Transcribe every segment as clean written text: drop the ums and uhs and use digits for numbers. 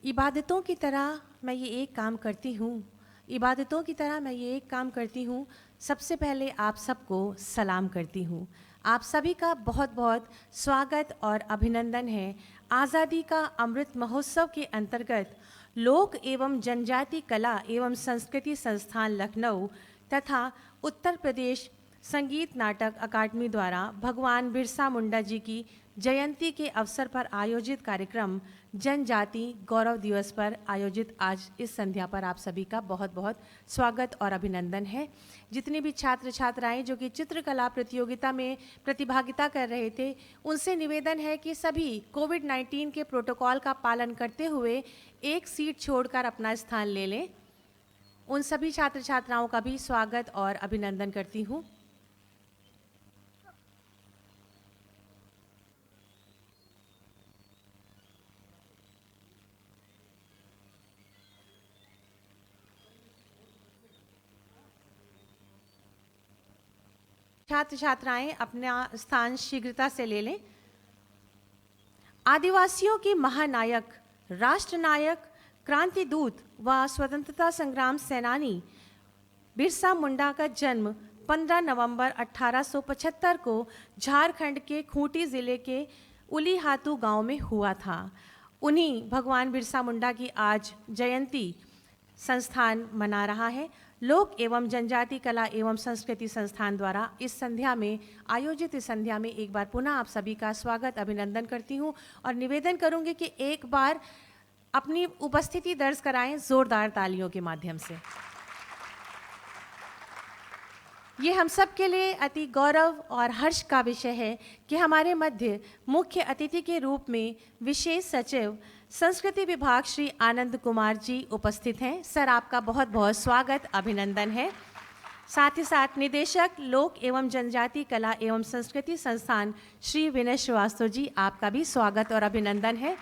इबादतों की तरह मैं ये एक काम करती हूँ। इबादतों की तरह मैं ये एक काम करती हूँ। सबसे पहले आप सबको सलाम करती हूँ। आप सभी का बहुत बहुत स्वागत और अभिनंदन है। आज़ादी का अमृत महोत्सव के अंतर्गत लोक एवं जनजाति कला एवं संस्कृति संस्थान लखनऊ तथा उत्तर प्रदेश संगीत नाटक अकादमी द्वारा भगवान बिरसा मुंडा जी की जयंती के अवसर पर आयोजित कार्यक्रम जनजाति गौरव दिवस पर आयोजित आज इस संध्या पर आप सभी का बहुत बहुत स्वागत और अभिनंदन है। जितने भी छात्र छात्राएं जो कि चित्रकला प्रतियोगिता में प्रतिभागिता कर रहे थे, उनसे निवेदन है कि सभी कोविड-19 के प्रोटोकॉल का पालन करते हुए एक सीट छोड़कर अपना स्थान ले लें। उन सभी छात्र छात्राओं का भी स्वागत और अभिनंदन करती हूँ। छात्र छात्राएं अपना स्थान शीघ्रता से ले लें। आदिवासियों के महानायक, राष्ट्रनायक, क्रांति दूत व स्वतंत्रता संग्राम सेनानी बिरसा मुंडा का जन्म 15 नवंबर 1875 को झारखंड के खूंटी जिले के उलीहातू गांव में हुआ था। उन्हीं भगवान बिरसा मुंडा की आज जयंती संस्थान मना रहा है। लोक एवं जनजाति कला एवं संस्कृति संस्थान द्वारा इस संध्या में आयोजित इस संध्या में एक बार पुनः आप सभी का स्वागत अभिनंदन करती हूँ और निवेदन करूँगी कि एक बार अपनी उपस्थिति दर्ज कराएं जोरदार तालियों के माध्यम से। ये हम सब के लिए अति गौरव और हर्ष का विषय है कि हमारे मध्य मुख्य अतिथि के रूप में विशेष सचिव संस्कृति विभाग श्री आनंद कुमार जी उपस्थित हैं। सर, आपका बहुत बहुत स्वागत अभिनंदन है। साथ ही साथ निदेशक लोक एवं जनजाति कला एवं संस्कृति संस्थान श्री विनय श्रीवास्तव जी, आपका भी स्वागत और अभिनंदन है।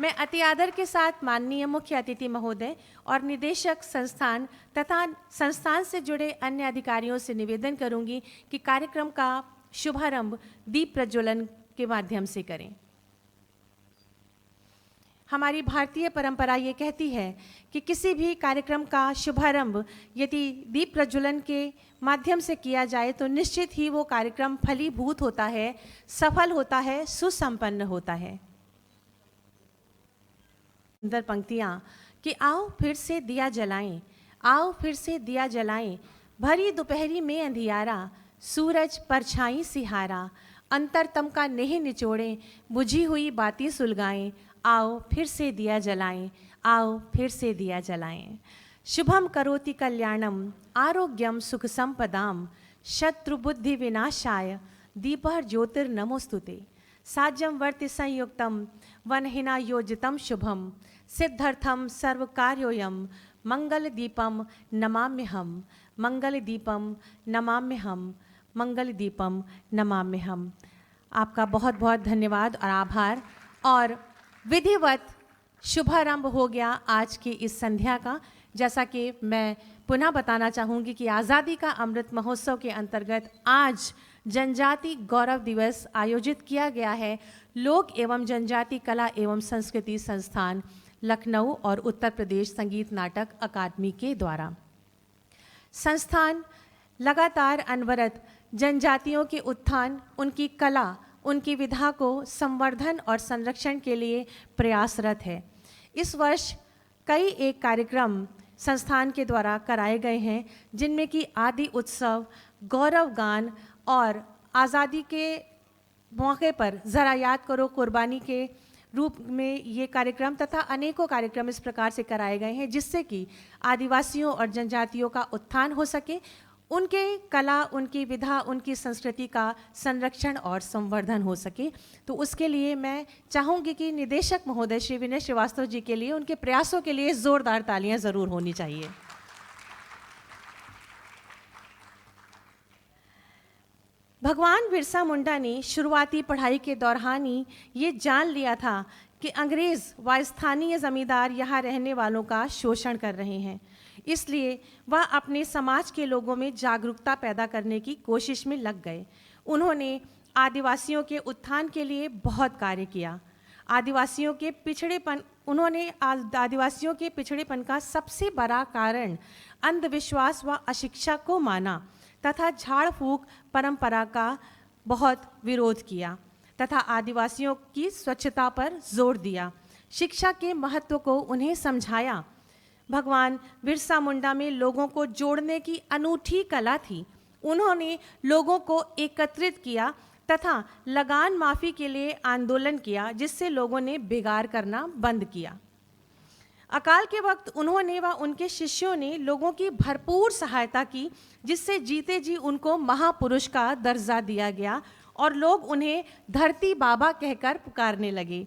मैं अति आदर के साथ माननीय मुख्य अतिथि महोदय और निदेशक संस्थान तथा संस्थान से जुड़े अन्य अधिकारियों से निवेदन करूंगी कि कार्यक्रम का शुभारंभ दीप प्रज्वलन के माध्यम से करें। हमारी भारतीय परंपरा ये कहती है कि किसी भी कार्यक्रम का शुभारंभ यदि दीप प्रज्वलन के माध्यम से किया जाए तो निश्चित ही वो कार्यक्रम फलीभूत होता है, सफल होता है, सुसंपन्न होता है। सुंदर पंक्तियाँ कि आओ फिर से दिया जलाएं, आओ फिर से दिया जलाएं, भरी दोपहरी में अंधियारा, सूरज परछाई सिहारा, अंतरतम का नेह निचोड़ें, बुझी हुई बातें सुलगाएं, आओ फिर से दिया जलाएं, आओ फिर से दिया जलाएं। शुभम करोति कल्याणम आरोग्यम सुख संपदाम शत्रुबुद्धि विनाशाय दीपः ज्योतिर्नमोस्तुते साज्यम वर्ति संयुक्तम वनहिना योजितम शुभम सिद्धर्थम सर्व कार्योयम मंगल दीपम नमाम्यहम, मंगल दीपम नमाम्यहम, मंगल दीपम नमाम्यहम। आपका बहुत बहुत धन्यवाद और आभार। और विधिवत शुभारंभ हो गया आज की इस संध्या का। जैसा कि मैं पुनः बताना चाहूँगी कि आज़ादी का अमृत महोत्सव के अंतर्गत आज जनजाति गौरव दिवस आयोजित किया गया है लोक एवं जनजाति कला एवं संस्कृति संस्थान लखनऊ और उत्तर प्रदेश संगीत नाटक अकादमी के द्वारा। संस्थान लगातार अनवरत जनजातियों के उत्थान, उनकी कला, उनकी विधा को संवर्धन और संरक्षण के लिए प्रयासरत है। इस वर्ष कई एक कार्यक्रम संस्थान के द्वारा कराए गए हैं, जिनमें कि आदि उत्सव, गौरव गान और आज़ादी के मौके पर ज़रा याद करो कुर्बानी के रूप में ये कार्यक्रम तथा अनेकों कार्यक्रम इस प्रकार से कराए गए हैं जिससे कि आदिवासियों और जनजातियों का उत्थान हो सके, उनके कला, उनकी विधा, उनकी संस्कृति का संरक्षण और संवर्धन हो सके। तो उसके लिए मैं चाहूँगी कि निदेशक महोदय श्री विनय श्रीवास्तव जी के लिए, उनके प्रयासों के लिए जोरदार तालियां ज़रूर होनी चाहिए। भगवान बिरसा मुंडा ने शुरुआती पढ़ाई के दौरान ही ये जान लिया था कि अंग्रेज़ व स्थानीय ज़मींदार यहाँ रहने वालों का शोषण कर रहे हैं। इसलिए वह अपने समाज के लोगों में जागरूकता पैदा करने की कोशिश में लग गए। उन्होंने आदिवासियों के उत्थान के लिए बहुत कार्य किया। आदिवासियों के पिछड़ेपन उन्होंने आदिवासियों के पिछड़ेपन का सबसे बड़ा कारण अंधविश्वास व अशिक्षा को माना तथा झाड़ फूक परंपरा का बहुत विरोध किया तथा आदिवासियों की स्वच्छता पर जोर दिया। शिक्षा के महत्व को उन्हें समझाया। भगवान बिरसा मुंडा में लोगों को जोड़ने की अनूठी कला थी। उन्होंने लोगों को एकत्रित किया तथा लगान माफ़ी के लिए आंदोलन किया, जिससे लोगों ने बेगार करना बंद किया। अकाल के वक्त उन्होंने व उनके शिष्यों ने लोगों की भरपूर सहायता की, जिससे जीते जी उनको महापुरुष का दर्जा दिया गया और लोग उन्हें धरती बाबा कहकर पुकारने लगे।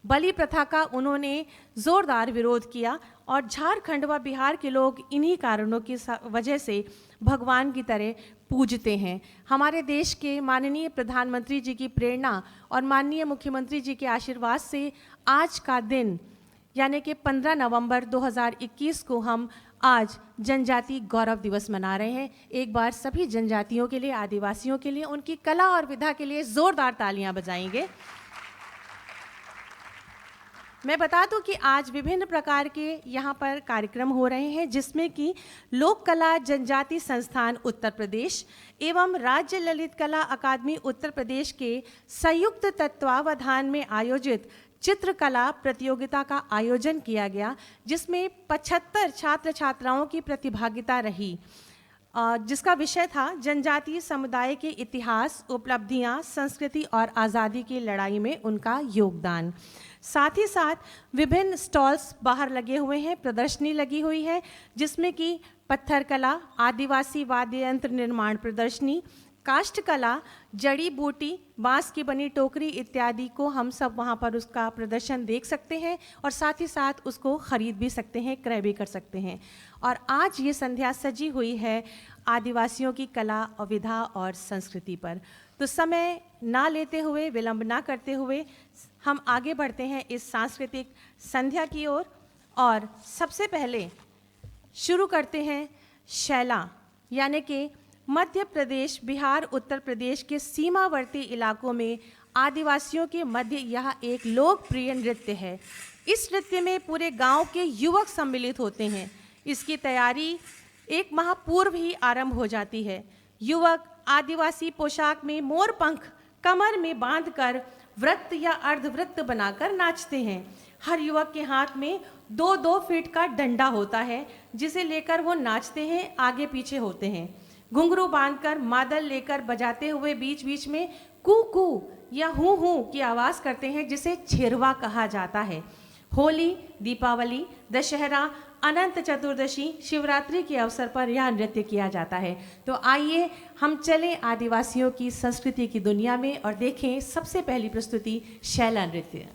बलि प्रथा का उन्होंने जोरदार विरोध किया और झारखंड व बिहार के लोग इन्हीं कारणों की वजह से भगवान की तरह पूजते हैं। हमारे देश के माननीय प्रधानमंत्री जी की प्रेरणा और माननीय मुख्यमंत्री जी के आशीर्वाद से आज का दिन यानी कि 15 नवंबर 2021 को हम आज जनजाति गौरव दिवस मना रहे हैं। एक बार सभी जनजातियों के लिए, आदिवासियों के लिए, उनकी कला और विधा के लिए जोरदार तालियां बजाएंगे। मैं बता दूं कि आज विभिन्न प्रकार के यहाँ पर कार्यक्रम हो रहे हैं, जिसमें कि लोक कला जनजाति संस्थान उत्तर प्रदेश एवं राज्य ललित कला अकादमी उत्तर प्रदेश के संयुक्त तत्वावधान में आयोजित चित्रकला प्रतियोगिता का आयोजन किया गया, जिसमें 75 छात्र छात्राओं की प्रतिभागिता रही, जिसका विषय था जनजातीय समुदाय के इतिहास, उपलब्धियां, संस्कृति और आज़ादी की लड़ाई में उनका योगदान। साथ ही साथ विभिन्न स्टॉल्स बाहर लगे हुए हैं, प्रदर्शनी लगी हुई है, जिसमें कि पत्थर कला, आदिवासी वाद्य यंत्र निर्माण प्रदर्शनी, काष्ठ कला, जड़ी बूटी, बांस की बनी टोकरी इत्यादि को हम सब वहाँ पर उसका प्रदर्शन देख सकते हैं और साथ ही साथ उसको खरीद भी सकते हैं, क्रय भी कर सकते हैं। और आज ये संध्या सजी हुई है आदिवासियों की कला और विधा और संस्कृति पर। तो समय ना लेते हुए, विलंब ना करते हुए हम आगे बढ़ते हैं इस सांस्कृतिक संध्या की ओर और सबसे पहले शुरू करते हैं शैला, यानी कि मध्य प्रदेश, बिहार, उत्तर प्रदेश के सीमावर्ती इलाकों में आदिवासियों के मध्य यह एक लोकप्रिय नृत्य है। इस नृत्य में पूरे गांव के युवक सम्मिलित होते हैं। इसकी तैयारी एक माह पूर्व ही आरंभ हो जाती है। युवक आदिवासी पोशाक में मोर पंख कमर में बांधकर वृत्त या अर्धवृत्त बनाकर नाचते हैं। हर युवक के हाथ में 2-2 फीट का डंडा होता है, जिसे लेकर वो नाचते हैं, आगे पीछे होते हैं। घुंघरू बांधकर मादल लेकर बजाते हुए बीच बीच में कू कू या हूँ हूँ की आवाज़ करते हैं, जिसे छेरवा कहा जाता है। होली, दीपावली, दशहरा, अनंत चतुर्दशी, शिवरात्रि के अवसर पर यह नृत्य किया जाता है। तो आइए हम चलें आदिवासियों की संस्कृति की दुनिया में और देखें सबसे पहली प्रस्तुति शैला नृत्य।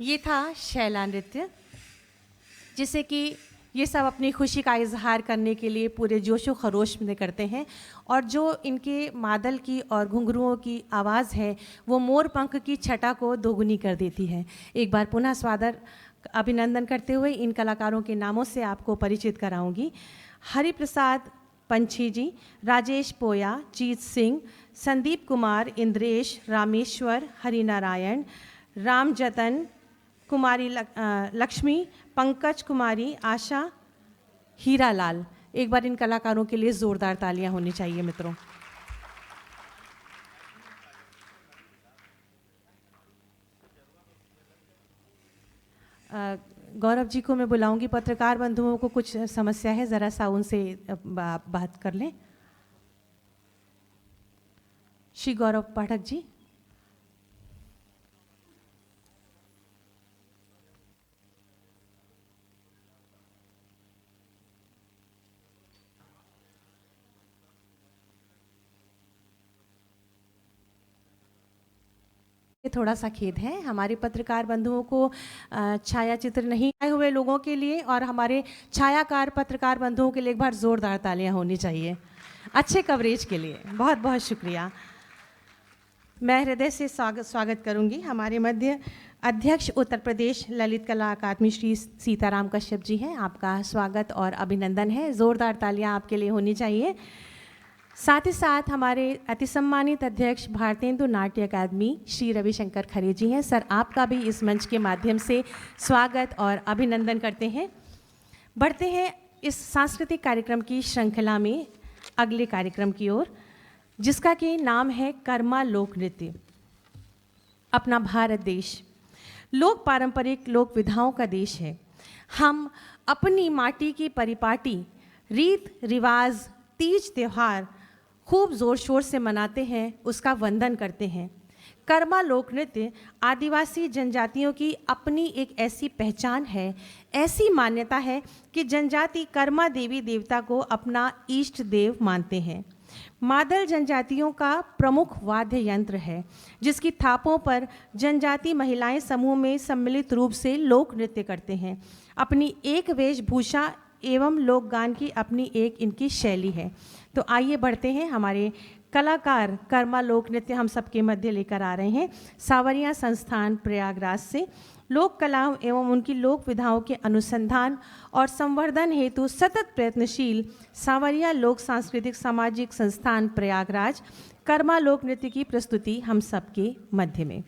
ये था शैला नृत्य, जिसे कि ये सब अपनी खुशी का इजहार करने के लिए पूरे जोशो खरोश में करते हैं। और जो इनके मादल की और घुंघरुओं की आवाज़ है वो मोर पंख की छटा को दोगुनी कर देती है। एक बार पुनः स्वादर अभिनंदन करते हुए इन कलाकारों के नामों से आपको परिचित कराऊंगी। हरिप्रसाद पंछी जी, राजेश पोया, जीत सिंह, संदीप कुमार, इंद्रेश, रामेश्वर, हरिनारायण, राम जतन, कुमारी लक्ष्मी, पंकज कुमारी, आशा, हीरालाल। एक बार इन कलाकारों के लिए ज़ोरदार तालियां होनी चाहिए मित्रों। गौरव जी को मैं बुलाऊंगी। पत्रकार बंधुओं को कुछ समस्या है, ज़रा सा उनसे बात कर लें। श्री गौरव पाठक जी। थोड़ा सा खेद है, हमारे पत्रकार बंधुओं को छायाचित्र नहीं आए हुए लोगों के लिए और हमारे छायाकार पत्रकार बंधुओं के लिए एक बार ज़ोरदार तालियां होनी चाहिए अच्छे कवरेज के लिए। बहुत बहुत शुक्रिया। मैं हृदय से स्वागत करूंगी। हमारे मध्य अध्यक्ष उत्तर प्रदेश ललित कला अकादमी श्री सीताराम कश्यप जी हैं। आपका स्वागत और अभिनंदन है। ज़ोरदार तालियां आपके लिए होनी चाहिए। साथ ही साथ हमारे अति सम्मानित अध्यक्ष भारतेंदु नाट्य अकादमी श्री रविशंकर खरे जी हैं। सर, आपका भी इस मंच के माध्यम से स्वागत और अभिनंदन करते हैं। बढ़ते हैं इस सांस्कृतिक कार्यक्रम की श्रृंखला में अगले कार्यक्रम की ओर, जिसका कि नाम है कर्मा लोक नृत्य। अपना भारत देश लोक पारंपरिक लोक विधाओं का देश है। हम अपनी माटी की परिपाटी, रीत रिवाज, तीज त्यौहार खूब ज़ोर शोर से मनाते हैं, उसका वंदन करते हैं। कर्मा लोक नृत्य आदिवासी जनजातियों की अपनी एक ऐसी पहचान है, ऐसी मान्यता है कि जनजाति कर्मा देवी देवता को अपना इष्ट देव मानते हैं। मादल जनजातियों का प्रमुख वाद्य यंत्र है, जिसकी थापों पर जनजाति महिलाएं समूह में सम्मिलित रूप से लोक नृत्य करते हैं। अपनी एक वेशभूषा एवं लोकगान की अपनी एक इनकी शैली है। तो आइए बढ़ते हैं। हमारे कलाकार कर्मा लोक नृत्य हम सबके मध्य लेकर आ रहे हैं सावरिया संस्थान प्रयागराज से। लोक कलाओं एवं उनकी लोक विधाओं के अनुसंधान और संवर्धन हेतु सतत प्रयत्नशील सावरिया लोक सांस्कृतिक सामाजिक संस्थान प्रयागराज कर्मा लोक नृत्य की प्रस्तुति हम सबके मध्य में।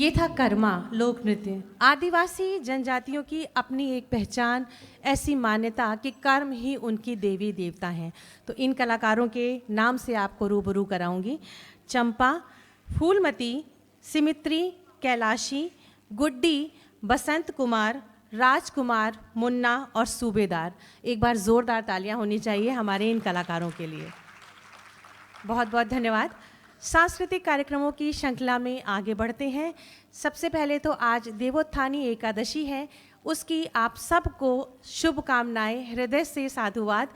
ये था कर्मा लोक नृत्य। आदिवासी जनजातियों की अपनी एक पहचान, ऐसी मान्यता कि कर्म ही उनकी देवी देवता हैं। तो इन कलाकारों के नाम से आपको रूबरू कराऊंगी। चंपा, फूलमती, सिमित्री, कैलाशी, गुड्डी, बसंत कुमार, राजकुमार, मुन्ना और सूबेदार। एक बार ज़ोरदार तालियां होनी चाहिए हमारे इन कलाकारों के लिए। बहुत बहुत धन्यवाद। सांस्कृतिक कार्यक्रमों की श्रृंखला में आगे बढ़ते हैं। सबसे पहले तो आज देवोत्थानी एकादशी है, उसकी आप सबको शुभकामनाएं, हृदय से साधुवाद।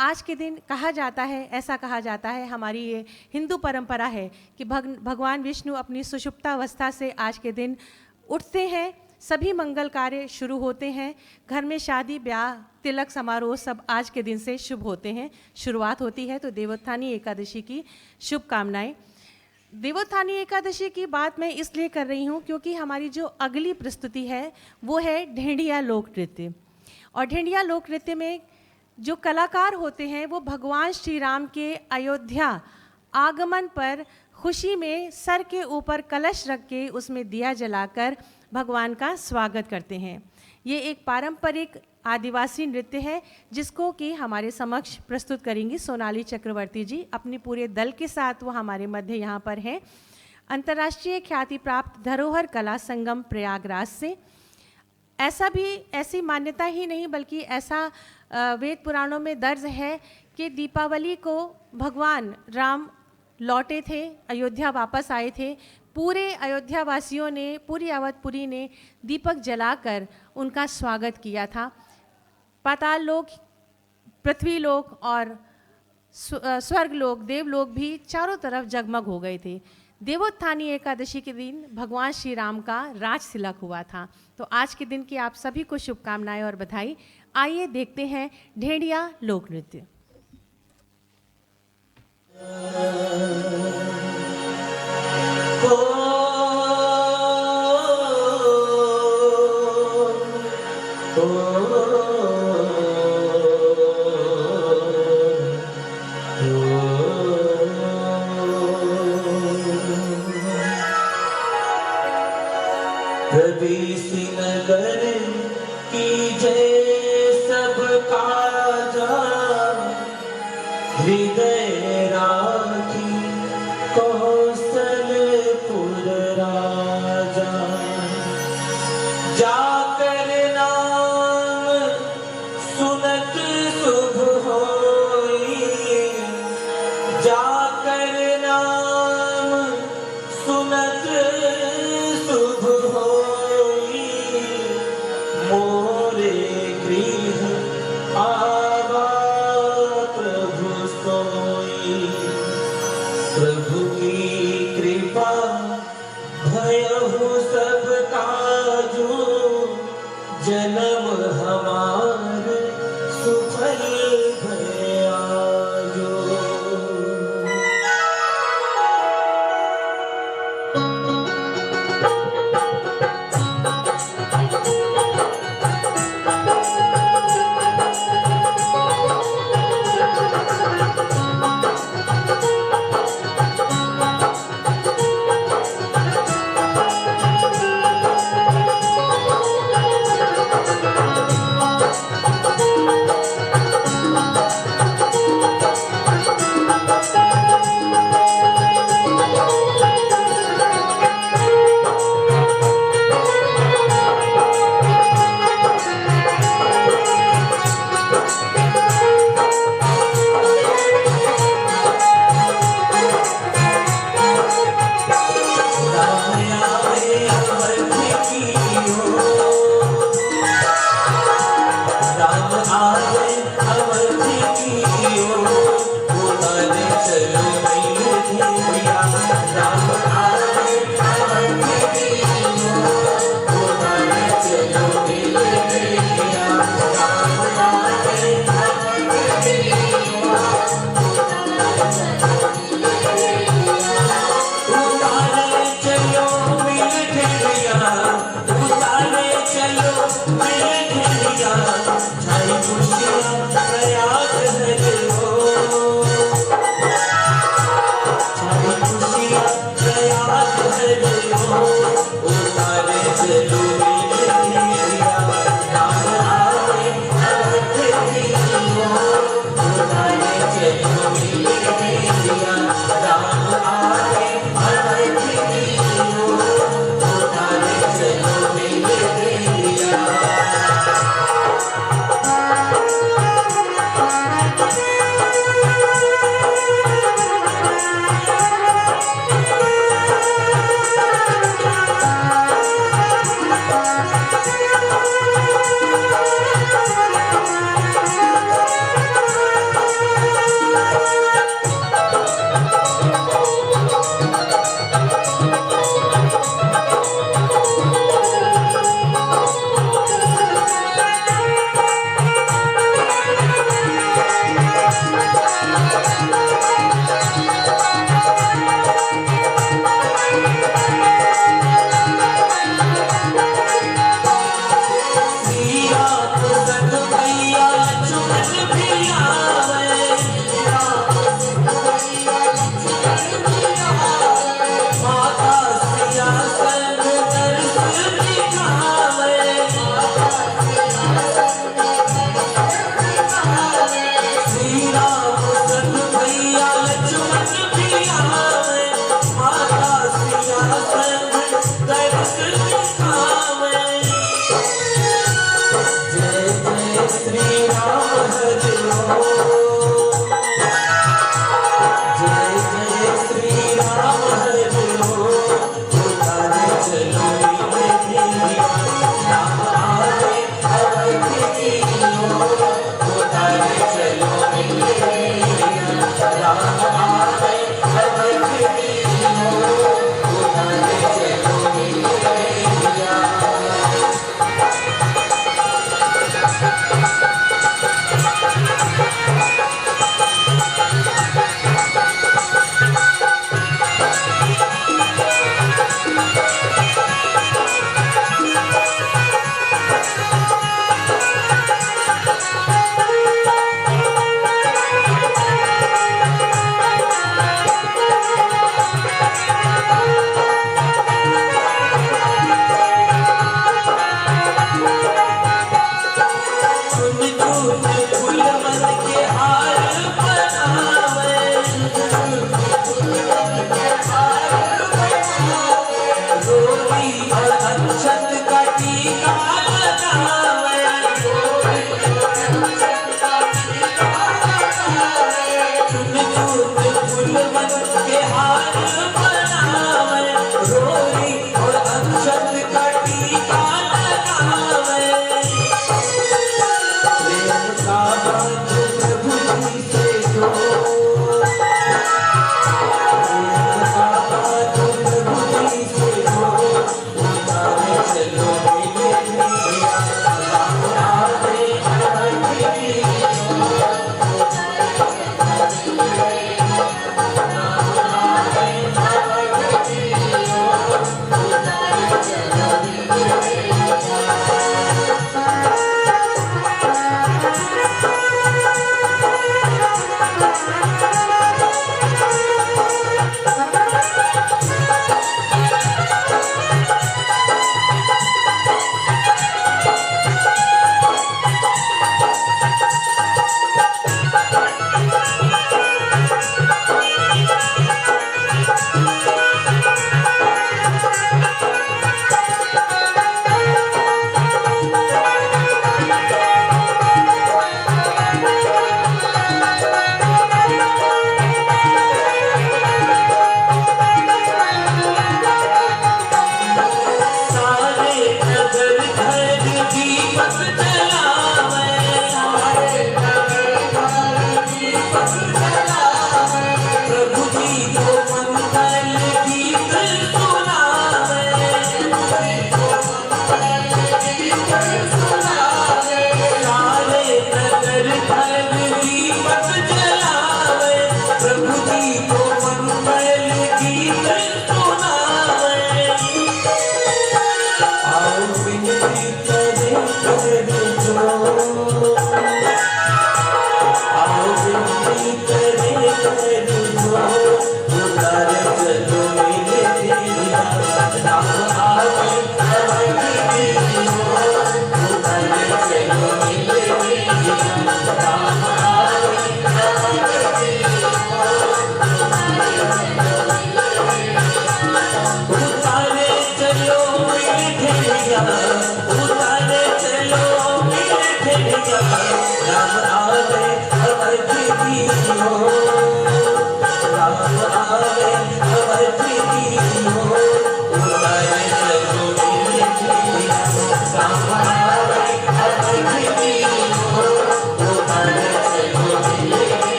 आज के दिन कहा जाता है, ऐसा कहा जाता है, हमारी ये हिंदू परंपरा है कि भगवान विष्णु अपनी सुषुप्तावस्था से आज के दिन उठते हैं, सभी मंगल कार्य शुरू होते हैं, घर में शादी ब्याह तिलक समारोह सब आज के दिन से शुभ होते हैं, शुरुआत होती है। तो देवोत्थानी एकादशी की शुभकामनाएं। देवोत्थानी एकादशी की बात मैं इसलिए कर रही हूँ क्योंकि हमारी जो अगली प्रस्तुति है वो है ढेंढिया लोक नृत्य। और ढेंढिया लोक नृत्य में जो कलाकार होते हैं वो भगवान श्री राम के अयोध्या आगमन पर खुशी में सर के ऊपर कलश रख के उसमें दिया जलाकर भगवान का स्वागत करते हैं। ये एक पारंपरिक आदिवासी नृत्य है जिसको कि हमारे समक्ष प्रस्तुत करेंगी सोनाली चक्रवर्ती जी अपने पूरे दल के साथ। वो हमारे मध्य यहाँ पर हैं अंतर्राष्ट्रीय ख्याति प्राप्त धरोहर कला संगम प्रयागराज से। ऐसी मान्यता ही नहीं बल्कि ऐसा वेद पुराणों में दर्ज है कि दीपावली को भगवान राम लौटे थे, अयोध्या वापस आए थे। पूरे अयोध्या वासियों ने, पूरी अवधपुरी ने दीपक जलाकर उनका स्वागत किया था। पाताल लोक, पृथ्वी लोक और स्वर्ग लोक, देवलोक भी चारों तरफ जगमग हो गए थे। देवोत्थानी एकादशी के दिन भगवान श्री राम का राज तिलक हुआ था। तो आज के दिन की आप सभी को शुभकामनाएं और बधाई। आइए देखते हैं ढेंढिया लोक नृत्य। प्रदेश नगर की जय सब काजा, हृदय राखी कौशलपुर राजा। जाकर नाम सुनत शुभ होई, जाकर नाम सुनत शुभ होई, मोरे गृह आवा प्रभु सोई।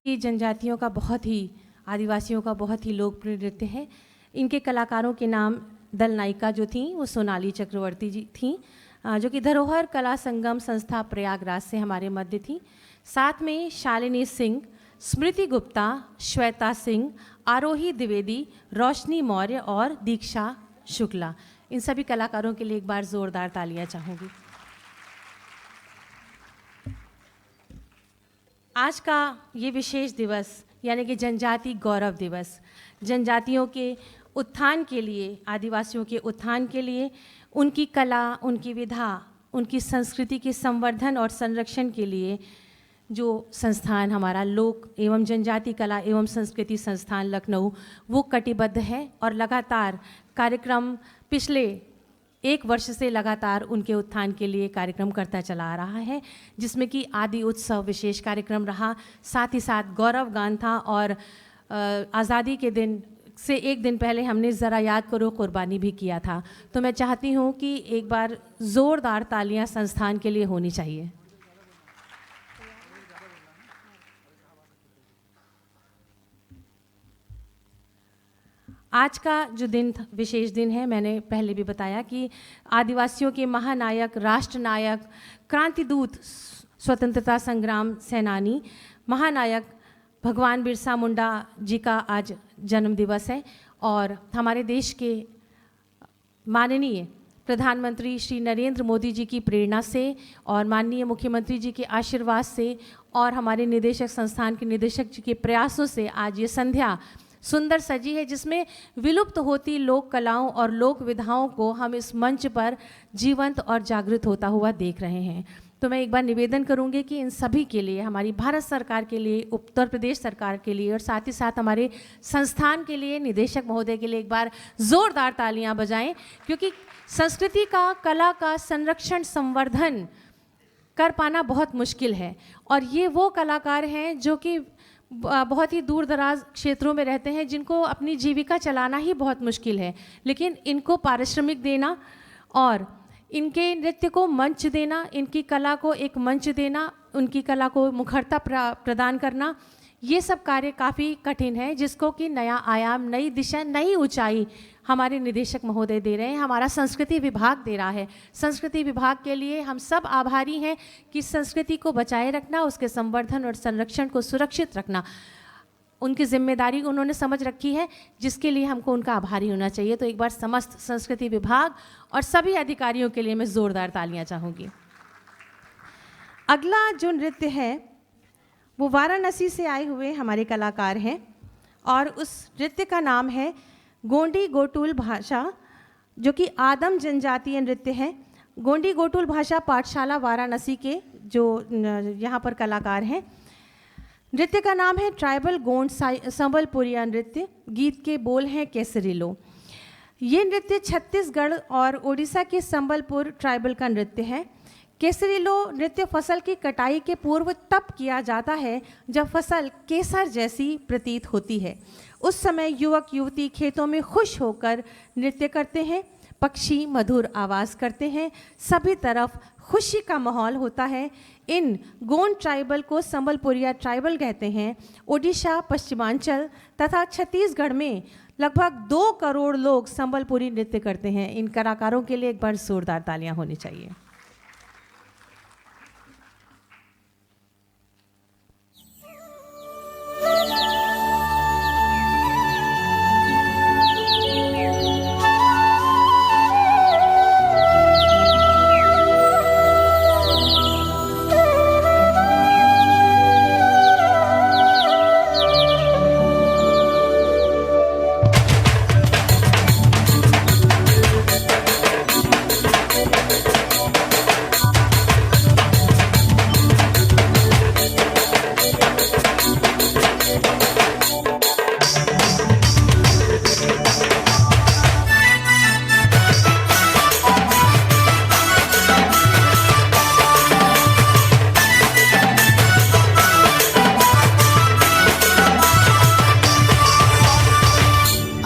ये जनजातियों का बहुत ही, आदिवासियों का बहुत ही लोकप्रिय नृत्य है। इनके कलाकारों के नाम दल नायिका जो थी वो सोनाली चक्रवर्ती जी थी, जो कि धरोहर कला संगम संस्था प्रयागराज से हमारे मध्य थी। साथ में शालिनी सिंह, स्मृति गुप्ता, श्वेता सिंह, आरोही द्विवेदी, रोशनी मौर्य और दीक्षा शुक्ला। इन सभी कलाकारों के लिए एक बार जोरदार तालियां चाहूँगी। आज का ये विशेष दिवस यानी कि जनजाति गौरव दिवस, जनजातियों के उत्थान के लिए, आदिवासियों के उत्थान के लिए, उनकी कला, उनकी विधा, उनकी संस्कृति के संवर्धन और संरक्षण के लिए जो संस्थान हमारा लोक एवं जनजाति कला एवं संस्कृति संस्थान लखनऊ वो कटिबद्ध है और लगातार कार्यक्रम पिछले 1 वर्ष से लगातार उनके उत्थान के लिए कार्यक्रम करता चला आ रहा है, जिसमें कि आदि उत्सव विशेष कार्यक्रम रहा, साथ ही साथ गौरव गान था और आज़ादी के दिन से 1 दिन पहले हमने ज़रा याद करो कुर्बानी भी किया था। तो मैं चाहती हूँ कि एक बार ज़ोरदार तालियां संस्थान के लिए होनी चाहिए। आज का जो दिन विशेष दिन है, मैंने पहले भी बताया कि आदिवासियों के महानायक, राष्ट्रनायक, क्रांतिदूत, स्वतंत्रता संग्राम सेनानी, महानायक भगवान बिरसा मुंडा जी का आज जन्म दिवस है और हमारे देश के माननीय प्रधानमंत्री श्री नरेंद्र मोदी जी की प्रेरणा से और माननीय मुख्यमंत्री जी के आशीर्वाद से और हमारे निदेशक संस्थान के निदेशक जी के प्रयासों से आज ये संध्या सुंदर सजी है, जिसमें विलुप्त होती लोक कलाओं और लोक विधाओं को हम इस मंच पर जीवंत और जागृत होता हुआ देख रहे हैं। तो मैं एक बार निवेदन करूंगी कि इन सभी के लिए, हमारी भारत सरकार के लिए, उत्तर प्रदेश सरकार के लिए और साथ ही साथ हमारे संस्थान के लिए, निदेशक महोदय के लिए एक बार जोरदार तालियां बजाएं, क्योंकि संस्कृति का, कला का संरक्षण, संवर्धन कर पाना बहुत मुश्किल है। और ये वो कलाकार हैं जो कि बहुत ही दूर दराज क्षेत्रों में रहते हैं, जिनको अपनी जीविका चलाना ही बहुत मुश्किल है, लेकिन इनको पारिश्रमिक देना और इनके नृत्य को मंच देना, इनकी कला को एक मंच देना, उनकी कला को मुखरता प्रदान करना, ये सब कार्य काफ़ी कठिन है, जिसको कि नया आयाम, नई दिशा, नई ऊंचाई हमारे निदेशक महोदय दे रहे हैं, हमारा संस्कृति विभाग दे रहा है। संस्कृति विभाग के लिए हम सब आभारी हैं कि संस्कृति को बचाए रखना, उसके संवर्धन और संरक्षण को सुरक्षित रखना उनकी जिम्मेदारी उन्होंने समझ रखी है, जिसके लिए हमको उनका आभारी होना चाहिए। तो एक बार समस्त संस्कृति विभाग और सभी अधिकारियों के लिए मैं जोरदार तालियां चाहूँगी। अगला जो नृत्य है वो वाराणसी से आए हुए हमारे कलाकार हैं और उस नृत्य का नाम है गोंडी गोटुल भाषा, जो कि आदम जनजातीय नृत्य है। गोंडी गोटुल भाषा पाठशाला वाराणसी के जो यहाँ पर कलाकार हैं। नृत्य का नाम है ट्राइबल गोंड संबलपुरिया नृत्य। गीत के बोल हैं केसरीलो। ये नृत्य छत्तीसगढ़ और ओडिशा के संबलपुर ट्राइबल का नृत्य है। केसरीलो नृत्य फसल की कटाई के पूर्व तब किया जाता है जब फसल केसर जैसी प्रतीत होती है। उस समय युवक युवती खेतों में खुश होकर नृत्य करते हैं, पक्षी मधुर आवाज़ करते हैं, सभी तरफ खुशी का माहौल होता है। इन गोंड ट्राइबल को संबलपुरिया ट्राइबल कहते हैं। ओडिशा, पश्चिमांचल तथा छत्तीसगढ़ में लगभग 2 करोड़ लोग संबलपुरी नृत्य करते हैं। इन कलाकारों के लिए एक बार जोरदार तालियां होनी चाहिए।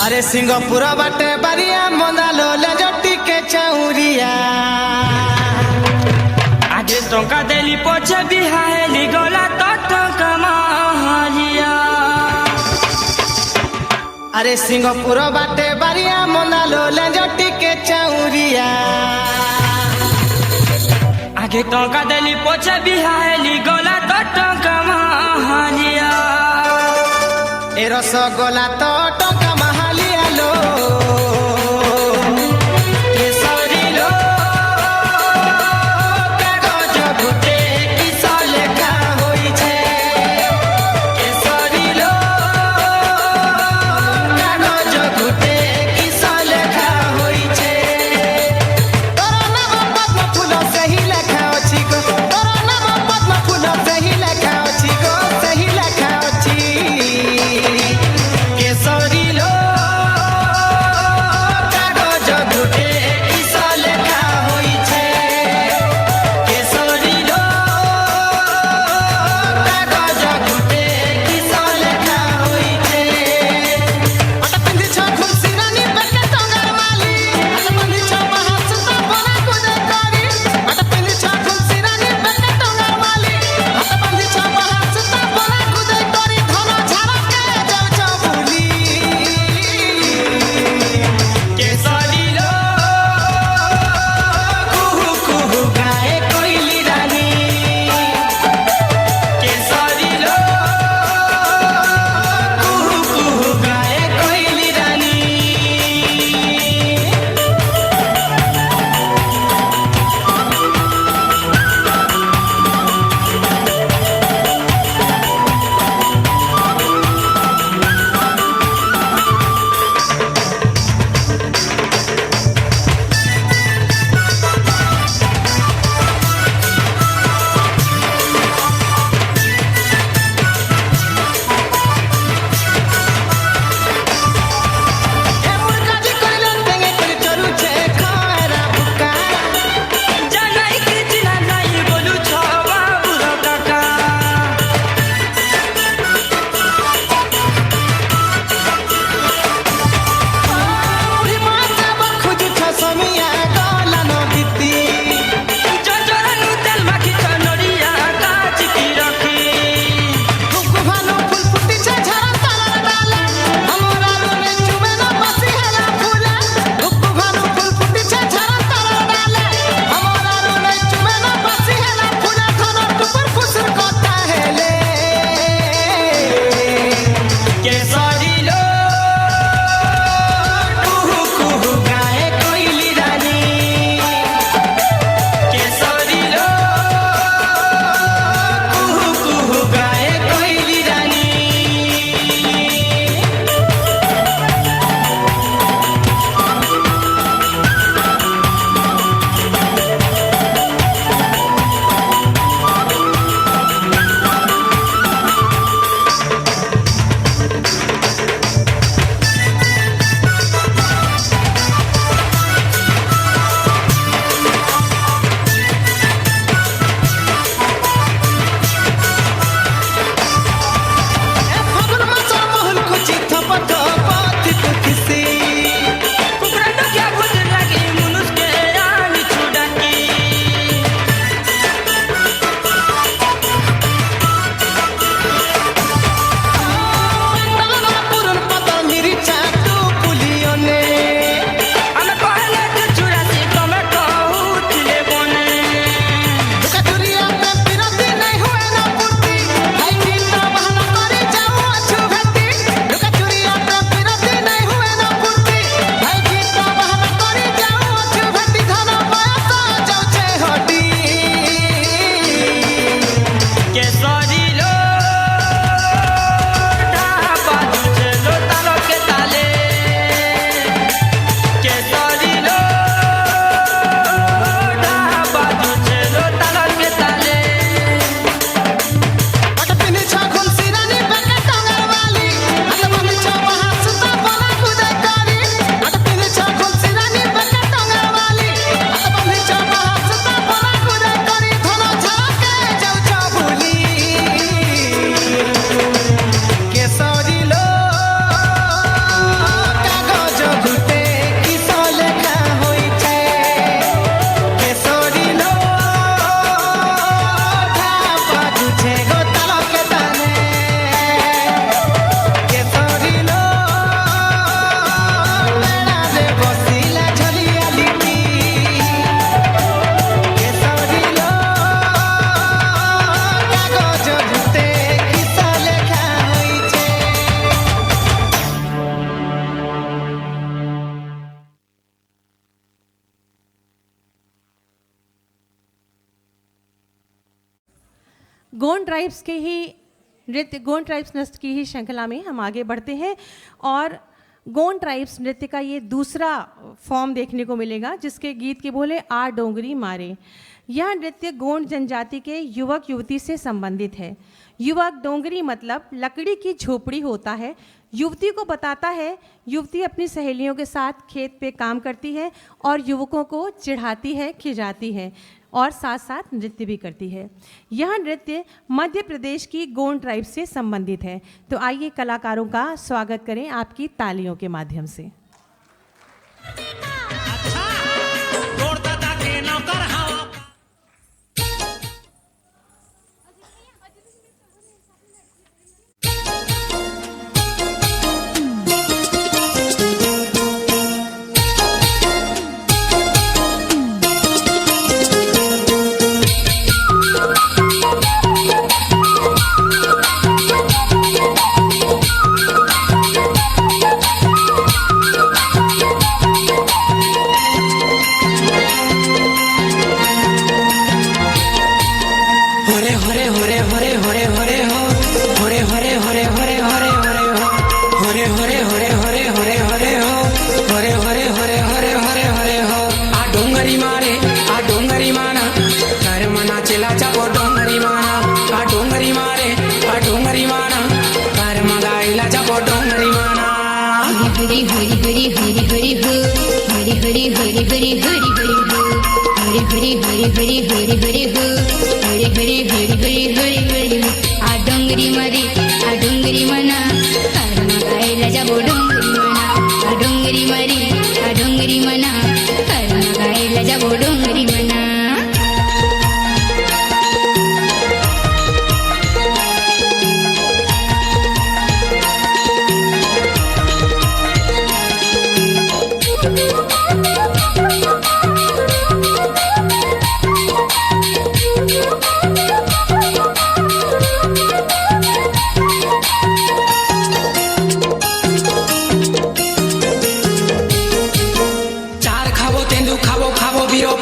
अरे सिंगापुर बाटे बरिया मोदालो ले जट्टी के चौरिया आज टंका देली पछे बिहाहेली गला तो टंका मारिया अरे सिंगापुर बाटे बारिया मंदालो लेजटी के चौरिया आगे टंका देली पोछे बिहाली गला तो टंका महालिया ए रसगोला तो टंका महालिया लो केसरी लो कागज घुटे किस लेखा होई छे केसरी लो कागज घुटे किस लेखा होई छे तोरा नाम पद्म फूल से ही लेखा अछि गो तोरा नाम पद्म फूल से ही लेखा अछि गो से ही लेखा अछि केसरी गोंड ट्राइब्स के ही नृत्य, गोंड ट्राइब्स नृत्य की ही श्रृंखला में हम आगे बढ़ते हैं और गोंड ट्राइब्स नृत्य का ये दूसरा फॉर्म देखने को मिलेगा जिसके गीत के बोले आ डोंगरी मारे। यह नृत्य गोंड जनजाति के युवक युवती से संबंधित है। युवक डोंगरी मतलब लकड़ी की झोपड़ी होता है। युवती को बताता है, युवती अपनी सहेलियों के साथ खेत पे काम करती है और युवकों को चिढ़ाती है, खिजाती है और साथ साथ नृत्य भी करती है। यह नृत्य मध्य प्रदेश की गोंड ट्राइब से संबंधित है। तो आइए कलाकारों का स्वागत करें आपकी तालियों के माध्यम से। चार खाबो तेंदू खाबो खाबो बीरो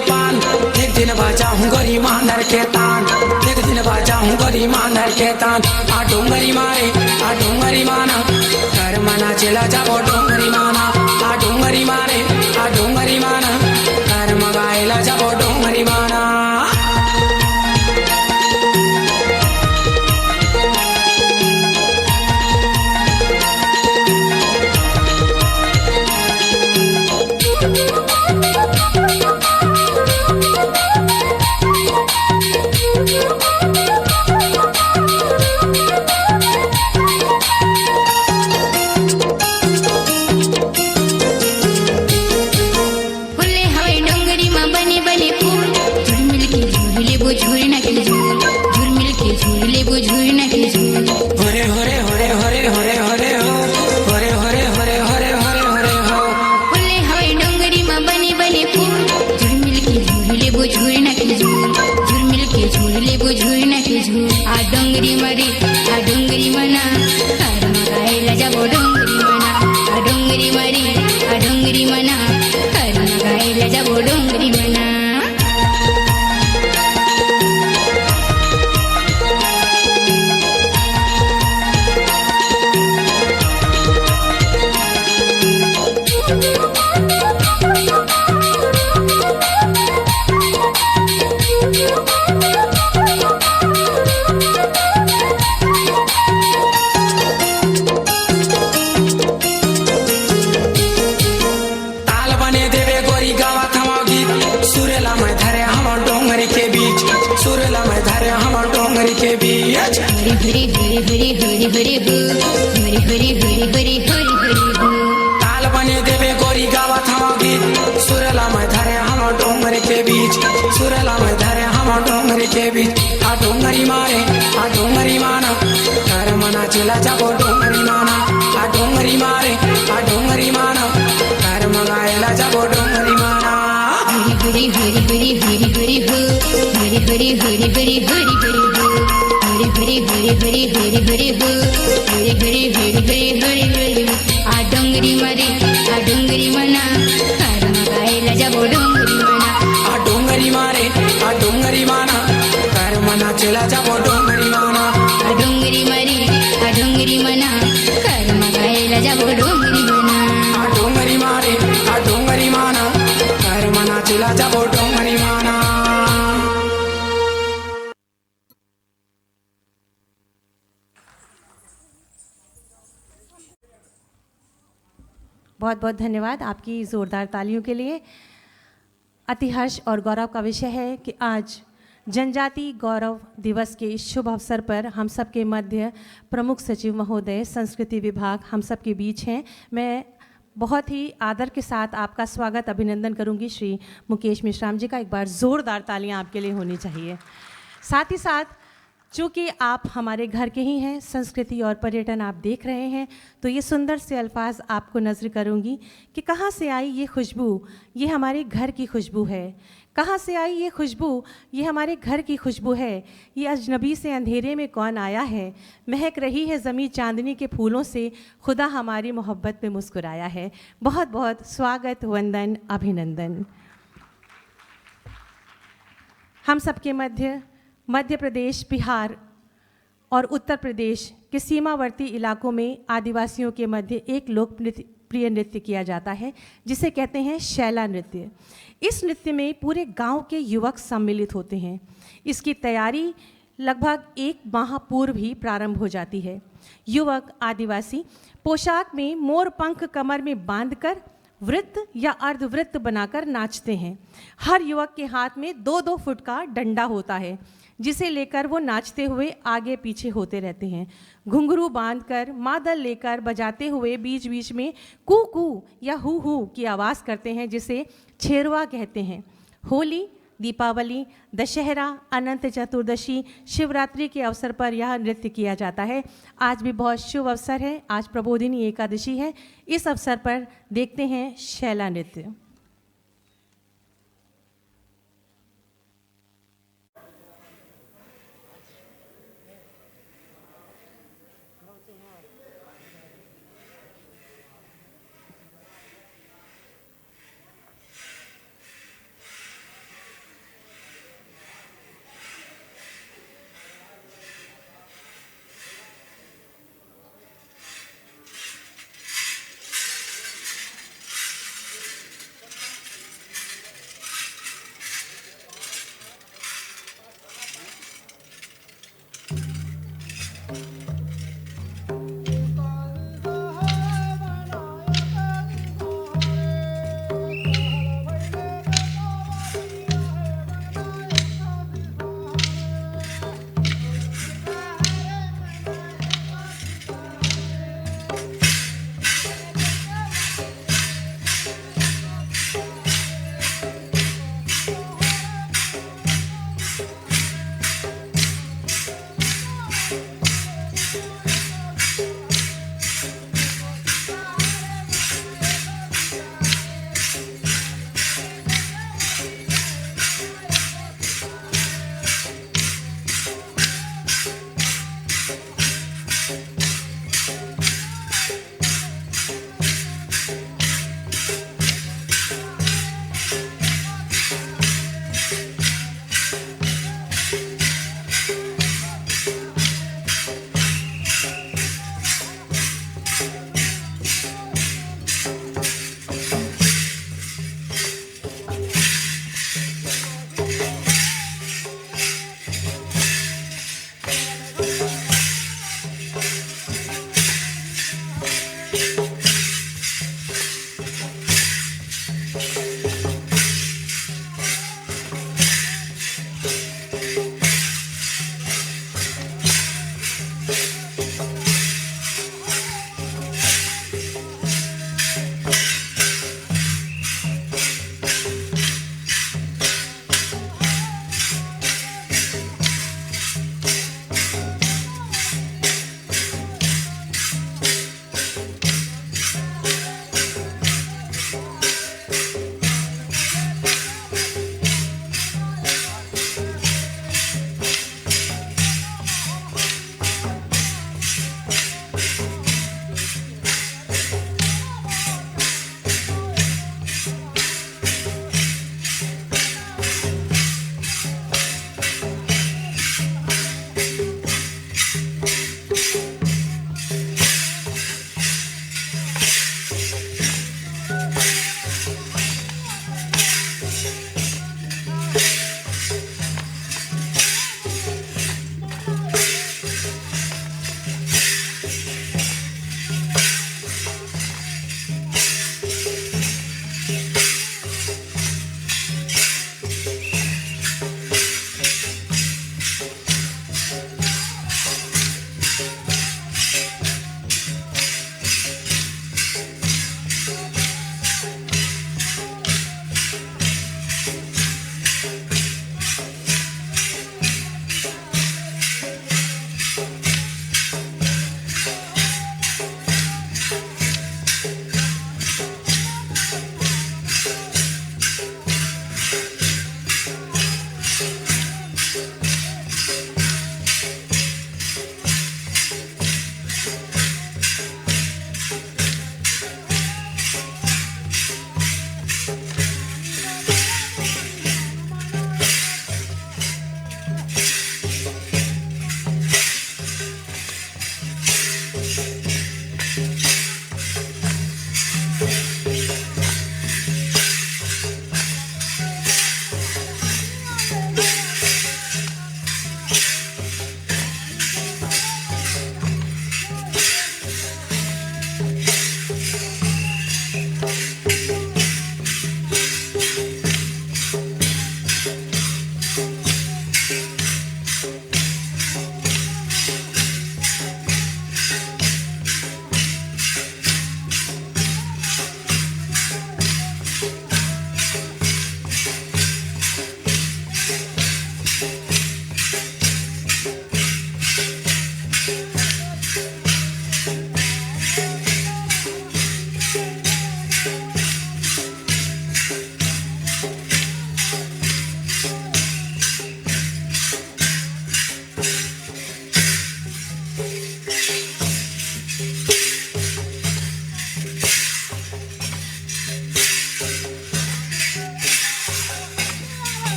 पान, एक दिन बाजा हूँ गरी मांदर के तान, एक दिन बाजा हूँ गरी मांदर के तान। आ डोंगरी मारे आ डोंगरी माना, कर मना चला जाबो डोंगरी माना। आ डोंगरी मारे आ डोंगरी माना, कर मगाएला जाबो डोंगरी माना। ताल बने देवे गोरी गावा थामा गीत, सुरला में धरे हम डोंगर के बीच, सुरला में धरे हम डोंगर के बीच। आ डोंगरी मारे आ डोंगरी माना, कर मना चला जाबो डोंगरी माना। आ डोंगरी मारे आ डोंगरी माना, कर मगाएला जाबो डोंगरी माना। हरी हरी हरी हरी हरी हो, हरी हरी हरी हरी हरी हरी हो, हरी हरी हरी हरी हरी हरी डोंगरी मारे आ डोंगरी मना कर्म गायला जाबो डोंगरी मना आ डोंगरी मारे आ डोंगरी माना कर मना चला जाबो डोंगरी माना आ डोंगरी मारे आ डोंगरी मना कर्म गायला जाबो डोंगरी मना आ डोंगरी मारे आ डोंगरी माना कर मना चला जाबो डोंगरी माना। बहुत बहुत धन्यवाद आपकी ज़ोरदार तालियों के लिए। अति हर्ष और गौरव का विषय है कि आज जनजाति गौरव दिवस के इस शुभ अवसर पर हम सब के मध्य प्रमुख सचिव महोदय संस्कृति विभाग हम सब के बीच हैं। मैं बहुत ही आदर के साथ आपका स्वागत अभिनंदन करूंगी श्री मुकेश मेश्राम जी का। एक बार ज़ोरदार तालियां आपके लिए होनी चाहिए। साथ ही साथ चूँकि आप हमारे घर के ही हैं, संस्कृति और पर्यटन आप देख रहे हैं, तो ये सुंदर से अल्फाज आपको नज़र करूँगी कि कहाँ से आई ये खुशबू, ये हमारे घर की खुशबू है। कहाँ से आई ये खुशबू, ये हमारे घर की खुशबू है। ये अजनबी से अंधेरे में कौन आया है, महक रही है ज़मीं चांदनी के फूलों से, खुदा हमारी मोहब्बत में मुस्कुराया है। बहुत बहुत स्वागत, वंदन, अभिनंदन। हम सबके मध्य प्रदेश, बिहार और उत्तर प्रदेश के सीमावर्ती इलाकों में आदिवासियों के मध्य एक लोकप्रिय नृत्य किया जाता है जिसे कहते हैं शैला नृत्य। इस नृत्य में पूरे गांव के युवक सम्मिलित होते हैं। इसकी तैयारी लगभग 1 माह पूर्व ही प्रारंभ हो जाती है। युवक आदिवासी पोशाक में मोर पंख कमर में बांधकर वृत्त या अर्धवृत्त बनाकर नाचते हैं। हर युवक के हाथ में 2-2 फुट का डंडा होता है जिसे लेकर वो नाचते हुए आगे पीछे होते रहते हैं। घुंघरू बांधकर मादल लेकर बजाते हुए बीच बीच में कू कू या हु हु की आवाज़ करते हैं जिसे छेरवा कहते हैं। होली, दीपावली, दशहरा, अनंत चतुर्दशी, शिवरात्रि के अवसर पर यह नृत्य किया जाता है। आज भी बहुत शुभ अवसर है, आज प्रबोधिनी एकादशी है। इस अवसर पर देखते हैं शैला नृत्य।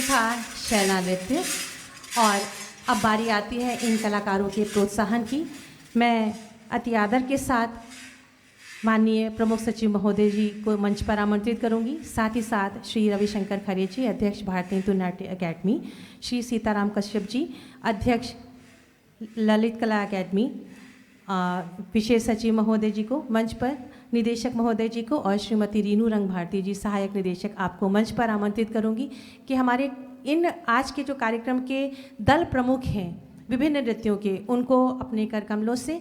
था शैला नृत्य और अब बारी आती है इन कलाकारों के प्रोत्साहन की। मैं अति आदर के साथ माननीय प्रमुख सचिव महोदय जी को मंच पर आमंत्रित करूंगी। साथ ही साथ श्री रविशंकर खरे जी, अध्यक्ष भारतीय नाट्य अकेडमी, श्री सीताराम कश्यप जी, अध्यक्ष ललित कला अकेडमी, विशेष सचिव महोदय जी को मंच पर, निदेशक महोदय जी को और श्रीमती रीनू रंग भारती जी, सहायक निदेशक, आपको मंच पर आमंत्रित करूंगी कि हमारे इन आज के जो कार्यक्रम के दल प्रमुख हैं विभिन्न नृत्यों के, उनको अपने कर कमलों से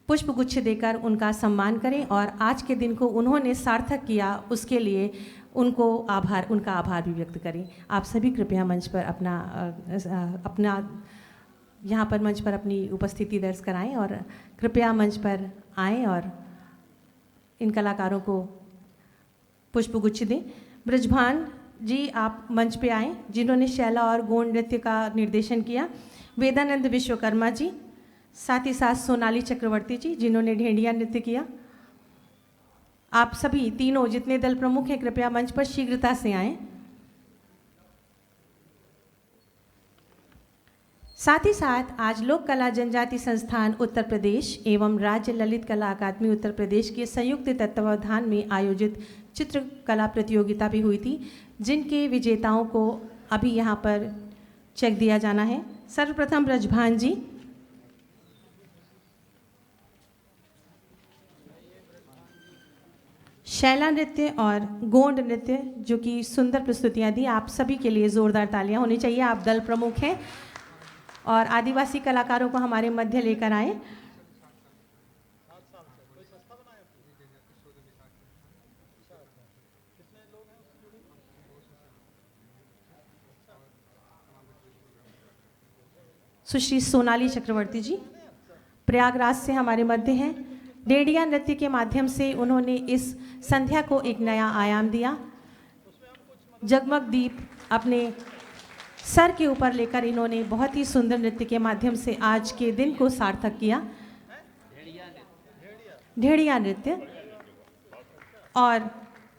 पुष्पगुच्छ देकर उनका सम्मान करें और आज के दिन को उन्होंने सार्थक किया उसके लिए उनका आभार भी व्यक्त करें। आप सभी कृपया मंच पर अपना यहाँ पर मंच पर अपनी उपस्थिति दर्ज कराएं और कृपया मंच पर आएं और इन कलाकारों को पुष्पगुच्छ दें। ब्रजभान जी आप मंच पे आएं, जिन्होंने शैला और गोंड नृत्य का निर्देशन किया। वेदानंद विश्वकर्मा जी, साथ ही साथ सोनाली चक्रवर्ती जी, जिन्होंने ढेंडिया नृत्य किया। आप सभी तीनों जितने दल प्रमुख हैं कृपया मंच पर शीघ्रता से आएं। साथ ही साथ आज लोक कला जनजाति संस्थान उत्तर प्रदेश एवं राज्य ललित कला अकादमी उत्तर प्रदेश के संयुक्त तत्वावधान में आयोजित चित्रकला प्रतियोगिता भी हुई थी, जिनके विजेताओं को अभी यहाँ पर चेक दिया जाना है। सर्वप्रथम ब्रजभान जी। शैला नृत्य और गोंड नृत्य जो कि सुंदर प्रस्तुतियाँ दी, आप सभी के लिए ज़ोरदार तालियां होनी चाहिए। आप दल प्रमुख हैं और आदिवासी कलाकारों को हमारे मध्य लेकर आए। सुश्री सोनाली चक्रवर्ती जी प्रयागराज से हमारे मध्य हैं। डेढ़िया नृत्य के माध्यम से उन्होंने इस संध्या को एक नया आयाम दिया। जगमग दीप अपने सर के ऊपर लेकर इन्होंने बहुत ही सुंदर नृत्य के माध्यम से आज के दिन को सार्थक किया। ढेड़िया नृत्य और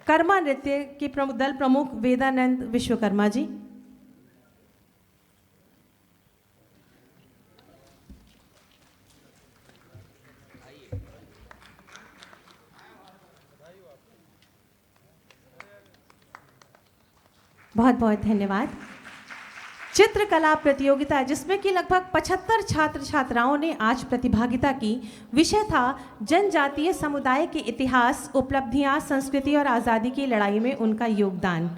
कर्मा नृत्य के दल प्रमुख वेदानंद विश्वकर्मा जी। बहुत बहुत धन्यवाद। चित्रकला प्रतियोगिता जिसमें कि लगभग 75 छात्र छात्राओं ने आज प्रतिभागिता की। विषय था जनजातीय समुदाय के इतिहास, उपलब्धियां, संस्कृति और आज़ादी की लड़ाई में उनका योगदान।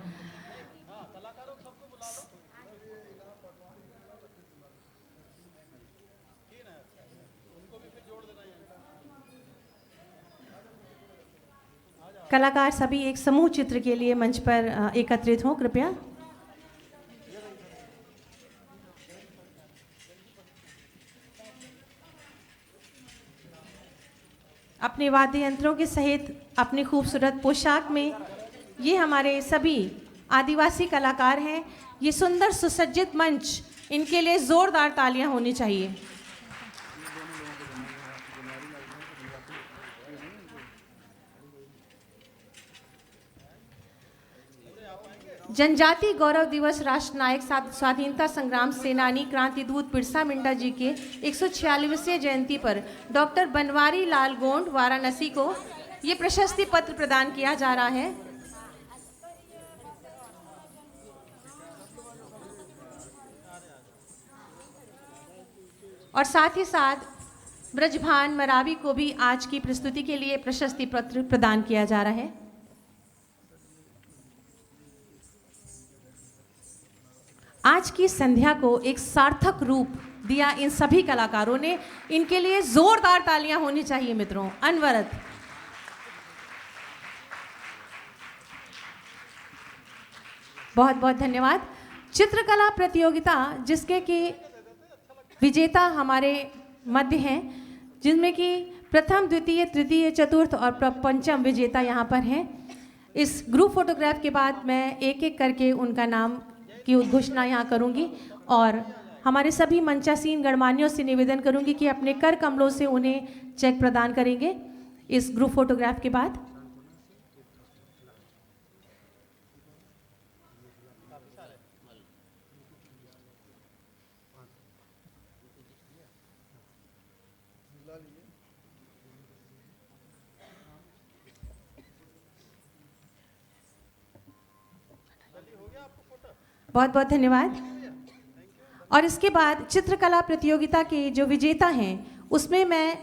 कलाकार सभी एक समूह चित्र के लिए मंच पर एकत्रित हों कृपया। अपने वाद्य यंत्रों के सहित अपनी खूबसूरत पोशाक में ये हमारे सभी आदिवासी कलाकार हैं। ये सुंदर सुसज्जित मंच, इनके लिए जोरदार तालियां होनी चाहिए। जनजाति गौरव दिवस राष्ट्र नायक स्वाधीनता संग्राम सेनानी क्रांति दूत बिरसा मुंडा जी के 146वें जयंती पर डॉक्टर बनवारी लाल गोंड वाराणसी को ये प्रशस्ति पत्र प्रदान किया जा रहा है। और साथ ही साथ ब्रजभान मरावी को भी आज की प्रस्तुति के लिए प्रशस्ति पत्र प्रदान किया जा रहा है। आज की संध्या को एक सार्थक रूप दिया इन सभी कलाकारों ने। इनके लिए जोरदार तालियां होनी चाहिए मित्रों, अनवरत। बहुत बहुत धन्यवाद। चित्रकला प्रतियोगिता जिसके कि विजेता हमारे मध्य हैं, जिनमें कि प्रथम, द्वितीय, तृतीय, चतुर्थ और पंचम विजेता यहाँ पर हैं। इस ग्रुप फोटोग्राफ के बाद मैं एक एक करके उनका नाम की उद्घोषणा यहाँ करूँगी और हमारे सभी मंचासीन गणमान्यों से निवेदन करूँगी कि अपने कर कमलों से उन्हें चेक प्रदान करेंगे इस ग्रुप फोटोग्राफ के बाद। बहुत बहुत धन्यवाद। और इसके बाद चित्रकला प्रतियोगिता के जो विजेता हैं उसमें मैं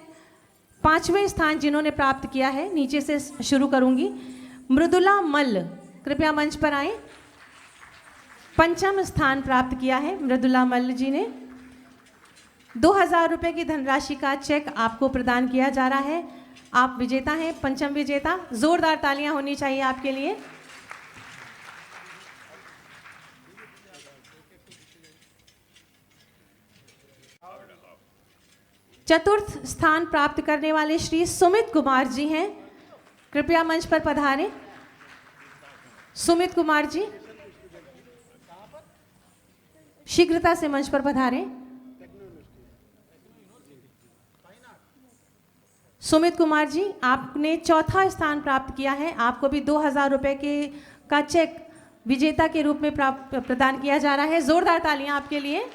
5वें स्थान जिन्होंने प्राप्त किया है, नीचे से शुरू करूंगी। मृदुला मल्ल, कृपया मंच पर आएं। 5वां स्थान प्राप्त किया है मृदुला मल्ल जी ने। 2000 रुपये की धनराशि का चेक आपको प्रदान किया जा रहा है। आप विजेता हैं, 5वां विजेता। जोरदार तालियां होनी चाहिए आपके लिए। चतुर्थ स्थान प्राप्त करने वाले श्री सुमित कुमार जी हैं, कृपया मंच पर पधारें। सुमित कुमार जी शीघ्रता से मंच पर पधारें। सुमित कुमार जी, आपने 4था स्थान प्राप्त किया है। आपको भी 2000 रुपये का चेक विजेता के रूप में प्रदान किया जा रहा है। जोरदार तालियां आपके लिए।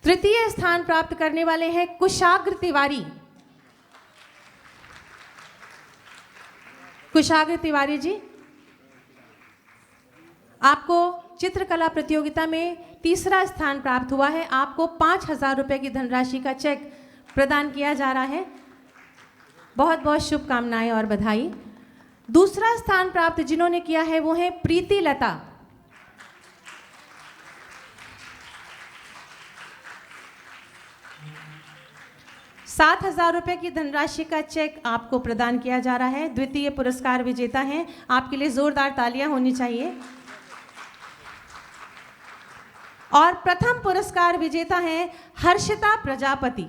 तृतीय स्थान प्राप्त करने वाले हैं कुशाग्र तिवारी। कुशाग्र तिवारी जी, आपको चित्रकला प्रतियोगिता में 3रा स्थान प्राप्त हुआ है। आपको 5000 रुपये की धनराशि का चेक प्रदान किया जा रहा है। बहुत बहुत शुभकामनाएं और बधाई। दूसरा स्थान प्राप्त जिन्होंने किया है वो है प्रीति लता। 7000 रुपये की धनराशि का चेक आपको प्रदान किया जा रहा है। द्वितीय पुरस्कार विजेता हैं, आपके लिए जोरदार तालियां होनी चाहिए। और प्रथम पुरस्कार विजेता हैं हर्षिता प्रजापति।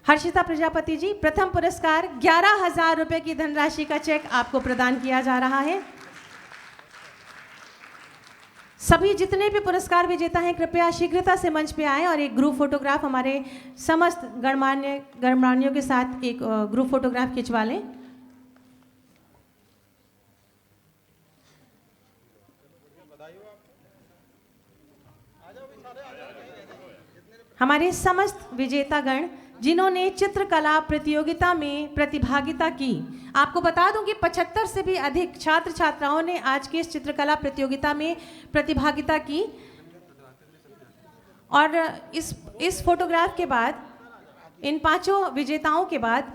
हर्षिता प्रजापति जी, प्रथम पुरस्कार 11000 रुपये की धनराशि का चेक आपको प्रदान किया जा रहा है। सभी जितने भी पुरस्कार विजेता हैं कृपया शीघ्रता से मंच पे आएं और एक ग्रुप फोटोग्राफ हमारे समस्त गणमान्यों के साथ एक ग्रुप फोटोग्राफ खिंचवा लें। हमारे समस्त विजेतागण जिन्होंने चित्रकला प्रतियोगिता में प्रतिभागिता की, आपको बता दूं कि 75 से भी अधिक छात्र छात्राओं ने आज की इस चित्रकला प्रतियोगिता में प्रतिभागिता की। और इस फोटोग्राफ के बाद, इन 5 विजेताओं के बाद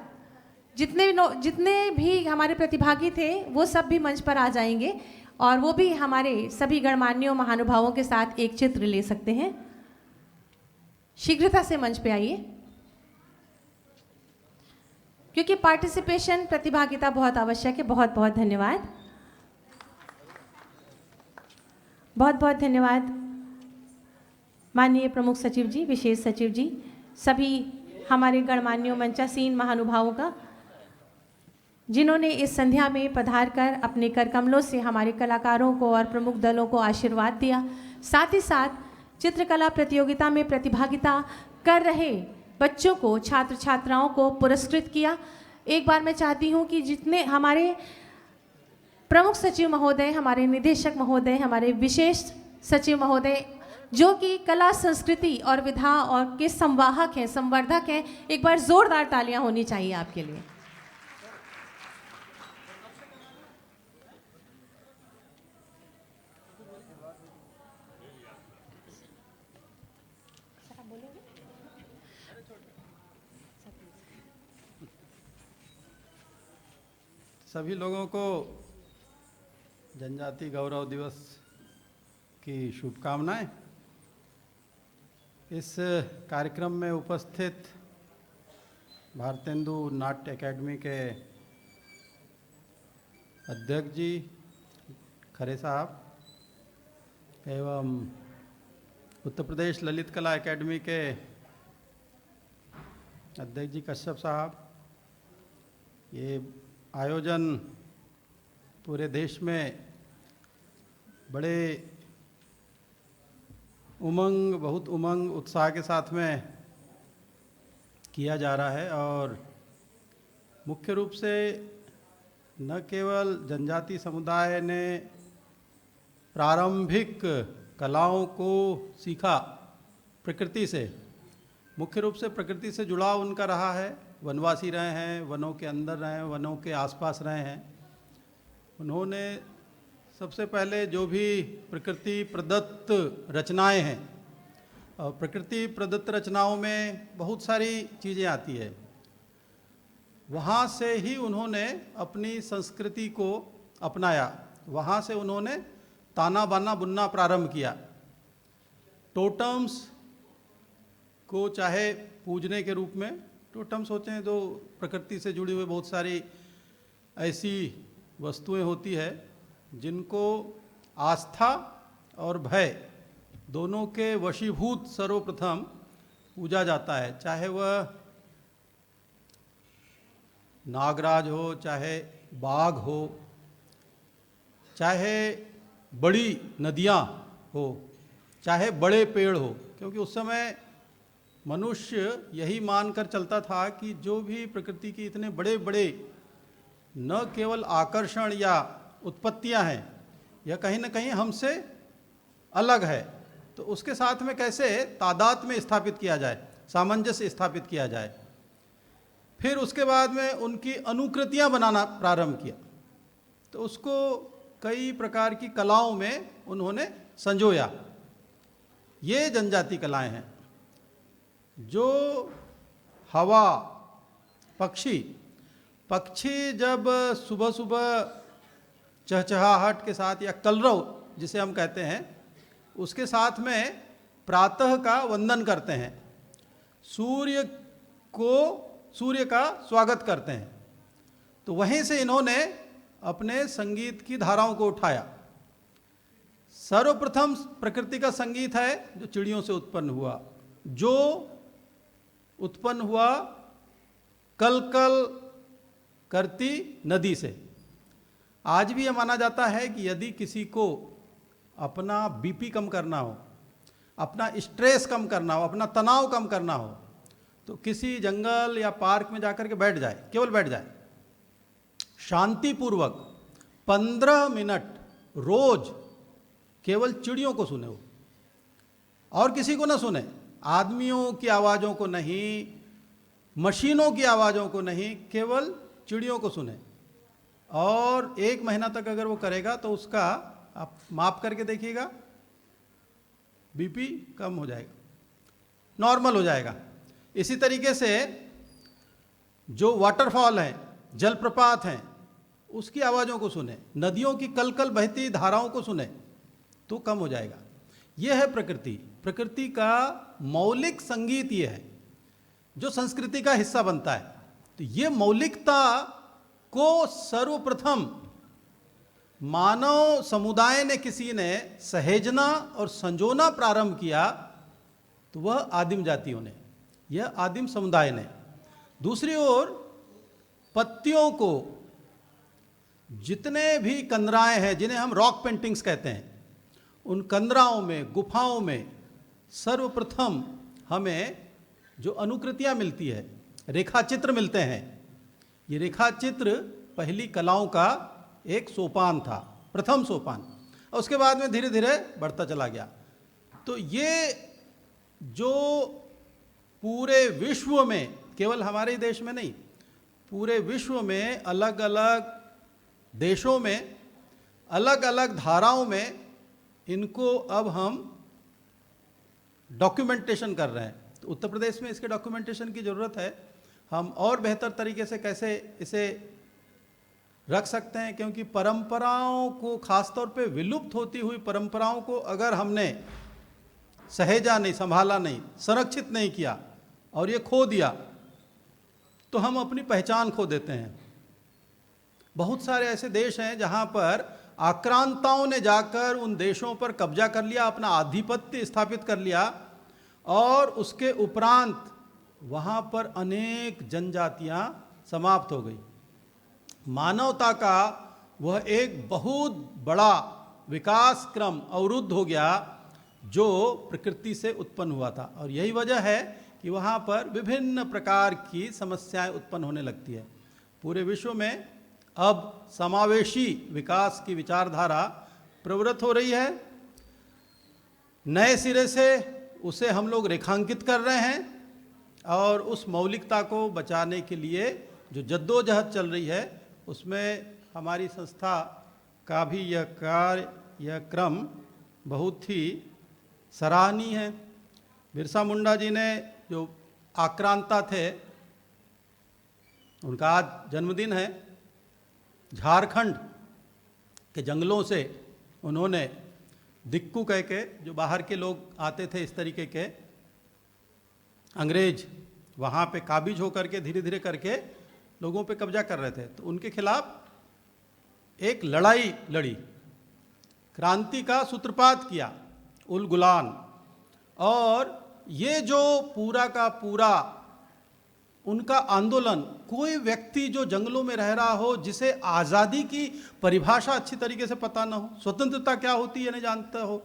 जितने भी हमारे प्रतिभागी थे वो सब भी मंच पर आ जाएंगे और वो भी हमारे सभी गणमान्यों महानुभावों के साथ एक चित्र ले सकते हैं। शीघ्रता से मंच पे आइए, क्योंकि पार्टिसिपेशन प्रतिभागिता बहुत आवश्यक है। बहुत बहुत धन्यवाद, बहुत बहुत धन्यवाद माननीय प्रमुख सचिव जी, विशेष सचिव जी, सभी हमारे गणमान्यों मंचासीन महानुभावों का, जिन्होंने इस संध्या में पधार कर अपने कर कमलों से हमारे कलाकारों को और प्रमुख दलों को आशीर्वाद दिया। साथ ही साथ चित्रकला प्रतियोगिता में प्रतिभागिता कर रहे बच्चों को, छात्र छात्राओं को पुरस्कृत किया। एक बार मैं चाहती हूँ कि जितने हमारे प्रमुख सचिव महोदय, हमारे निदेशक महोदय, हमारे विशेष सचिव महोदय, जो कि कला संस्कृति और विधा और के संवाहक हैं, संवर्धक हैं, एक बार जोरदार तालियां होनी चाहिए आपके लिए। सभी लोगों को जनजाति गौरव दिवस की शुभकामनाएं। इस कार्यक्रम में उपस्थित भारतेंदु नाट्य एकेडमी के अध्यक्ष जी खरे साहब एवं उत्तर प्रदेश ललित कला एकेडमी के अध्यक्ष जी कश्यप साहब, ये आयोजन पूरे देश में बड़े बहुत उमंग उत्साह के साथ में किया जा रहा है और मुख्य रूप से न केवल जनजाति समुदाय ने प्रारंभिक कलाओं को सीखा प्रकृति से, मुख्य रूप से प्रकृति से जुड़ाव उनका रहा है। वनवासी रहे हैं, वनों के अंदर रहे हैं, वनों के आसपास रहे हैं। उन्होंने सबसे पहले जो भी प्रकृति प्रदत्त रचनाएं हैं, और प्रकृति प्रदत्त रचनाओं में बहुत सारी चीज़ें आती है, वहाँ से ही उन्होंने अपनी संस्कृति को अपनाया। वहाँ से उन्होंने ताना बाना बुनना प्रारंभ किया। टोटम्स को चाहे पूजने के रूप में, टोटम्स होते हैं तो प्रकृति से जुड़ी हुई बहुत सारी ऐसी वस्तुएं होती है जिनको आस्था और भय दोनों के वशीभूत सर्वप्रथम पूजा जाता है। चाहे वह नागराज हो, चाहे बाघ हो, चाहे बड़ी नदियाँ हो, चाहे बड़े पेड़ हो, क्योंकि उस समय मनुष्य यही मानकर चलता था कि जो भी प्रकृति की इतने बड़े बड़े न केवल आकर्षण या उत्पत्तियां हैं, यह कहीं न कहीं हमसे अलग है, तो उसके साथ में कैसे तादाद में स्थापित किया जाए, सामंजस्य स्थापित किया जाए। फिर उसके बाद में उनकी अनुकृतियां बनाना प्रारंभ किया, तो उसको कई प्रकार की कलाओं में उन्होंने संजोया। ये जनजाति कलाएं हैं जो हवा, पक्षी जब सुबह सुबह चहचहाहट के साथ या कलरव जिसे हम कहते हैं, उसके साथ में प्रातः का वंदन करते हैं, सूर्य का स्वागत करते हैं। तो वहीं से इन्होंने अपने संगीत की धाराओं को उठाया। सर्वप्रथम प्रकृति का संगीत है जो चिड़ियों से उत्पन्न हुआ, जो उत्पन्न हुआ कल कल करती नदी से। आज भी यह माना जाता है कि यदि किसी को अपना बीपी कम करना हो, अपना स्ट्रेस कम करना हो, अपना तनाव कम करना हो, तो किसी जंगल या पार्क में जाकर के बैठ जाए, केवल बैठ जाए, शांतिपूर्वक 15 मिनट रोज केवल चिड़ियों को सुने हो और किसी को ना सुने, आदमियों की आवाज़ों को नहीं, मशीनों की आवाज़ों को नहीं, केवल चिड़ियों को सुने। और 1 महीना तक अगर वो करेगा तो उसका आप माप करके देखिएगा, बीपी कम हो जाएगा, नॉर्मल हो जाएगा। इसी तरीके से जो वाटरफॉल हैं, जलप्रपात हैं, उसकी आवाज़ों को सुने, नदियों की कल कल बहती धाराओं को सुने तो कम हो जाएगा। यह है प्रकृति। प्रकृति का मौलिक संगीत ये है जो संस्कृति का हिस्सा बनता है। तो ये मौलिकता को सर्वप्रथम मानव समुदाय ने, किसी ने सहेजना और संजोना प्रारंभ किया, तो वह आदिम जातियों ने, यह आदिम समुदाय ने। दूसरी ओर पत्तियों को, जितने भी कंदराएं हैं जिन्हें हम रॉक पेंटिंग्स कहते हैं, उन कंदराओं में, गुफाओं में सर्वप्रथम हमें जो अनुकृतियां मिलती है, रेखाचित्र मिलते हैं। ये रेखाचित्र पहली कलाओं का एक सोपान था, प्रथम सोपान, और उसके बाद में धीरे धीरे बढ़ता चला गया। तो ये जो पूरे विश्व में, केवल हमारे देश में नहीं, पूरे विश्व में अलग अलग देशों में अलग अलग धाराओं में इनको अब हम डॉक्यूमेंटेशन कर रहे हैं। तो उत्तर प्रदेश में इसके डॉक्यूमेंटेशन की ज़रूरत है। हम और बेहतर तरीके से कैसे इसे रख सकते हैं, क्योंकि परंपराओं को, खासतौर पे विलुप्त होती हुई परंपराओं को अगर हमने सहेजा नहीं, संभाला नहीं, संरक्षित नहीं किया और ये खो दिया, तो हम अपनी पहचान खो देते हैं। बहुत सारे ऐसे देश हैं जहाँ पर आक्रांताओं ने जाकर उन देशों पर कब्जा कर लिया, अपना आधिपत्य स्थापित कर लिया, और उसके उपरांत वहाँ पर अनेक जनजातियाँ समाप्त हो गई। मानवता का वह एक बहुत बड़ा विकास क्रम अवरुद्ध हो गया जो प्रकृति से उत्पन्न हुआ था। और यही वजह है कि वहाँ पर विभिन्न प्रकार की समस्याएं उत्पन्न होने लगती है। पूरे विश्व में अब समावेशी विकास की विचारधारा प्रवृत्त हो रही है। नए सिरे से उसे हम लोग रेखांकित कर रहे हैं और उस मौलिकता को बचाने के लिए जो जद्दोजहद चल रही है उसमें हमारी संस्था का भी यह कार्य, यह क्रम बहुत ही सराहनीय है। बिरसा मुंडा जी ने जो आक्रांता थे, उनका आज जन्मदिन है। झारखंड के जंगलों से उन्होंने दिक्कू कह के, जो बाहर के लोग आते थे इस तरीके के अंग्रेज, वहाँ पे काबिज होकर के धीरे धीरे करके लोगों पे कब्जा कर रहे थे, तो उनके खिलाफ एक लड़ाई लड़ी, क्रांति का सूत्रपात किया, उल गुलान। और ये जो पूरा का पूरा उनका आंदोलन, कोई व्यक्ति जो जंगलों में रह रहा हो, जिसे आज़ादी की परिभाषा अच्छी तरीके से पता ना हो, स्वतंत्रता क्या होती है नहीं जानता हो,